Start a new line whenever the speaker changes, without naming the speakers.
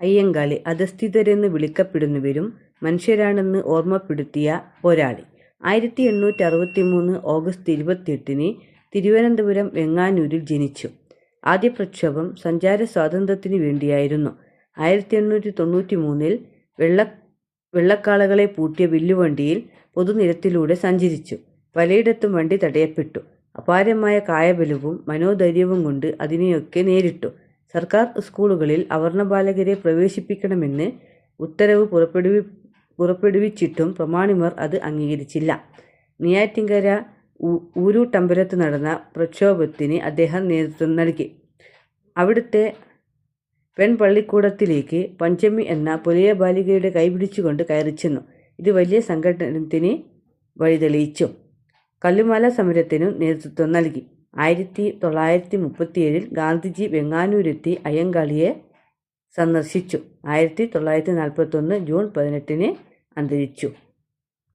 അയ്യങ്കാളി അധസ്ഥിതരെന്ന് വിളിക്കപ്പെടുന്നവരും മനുഷ്യരാണെന്ന് ഓർമ്മപ്പെടുത്തിയ പോരാളി. 1863 ഓഗസ്റ്റ് 28 തിരുവനന്തപുരം വെങ്ങാനൂരിൽ ജനിച്ചു. ആദ്യ പ്രക്ഷോഭം സഞ്ചാര സ്വാതന്ത്ര്യത്തിനു വേണ്ടിയായിരുന്നു. 1893 വെള്ളക്കാളകളെ പൂട്ടിയ വില്ലുവണ്ടിയിൽ പൊതുനിരത്തിലൂടെ സഞ്ചരിച്ചു. പലയിടത്തും വണ്ടി തടയപ്പെട്ടു. അപാരമായ കായബലവും മനോധൈര്യവും കൊണ്ട് അതിനെയൊക്കെ നേരിട്ടു. സർക്കാർ സ്കൂളുകളിൽ അവർണബാലകരെ പ്രവേശിപ്പിക്കണമെന്ന് ഉത്തരവ് പുറപ്പെടുവിച്ചിട്ടും പ്രമാണിമാർ അത് അംഗീകരിച്ചില്ല. നെയ്യാറ്റിൻകര ഊരൂട്ടമ്പലത്ത് നടന്ന പ്രക്ഷോഭത്തിന് അദ്ദേഹം നേതൃത്വം നൽകി. അവിടുത്തെ പെൺപള്ളിക്കൂടത്തിലേക്ക് പഞ്ചമി എന്ന പുലയ ബാലികയുടെ കൈപിടിച്ചുകൊണ്ട് കയറിച്ചെന്നു. ഇത് വലിയ സംഘടനത്തിന് വഴിതെളിയിച്ചു. കല്ലുമാല സമരത്തിനും നേതൃത്വം നൽകി. 1937 ഗാന്ധിജി വെങ്ങാനൂരെത്തി അയ്യങ്കാളിയെ സന്ദർശിച്ചു. 1941 ജൂൺ 18 അന്തരിച്ചു.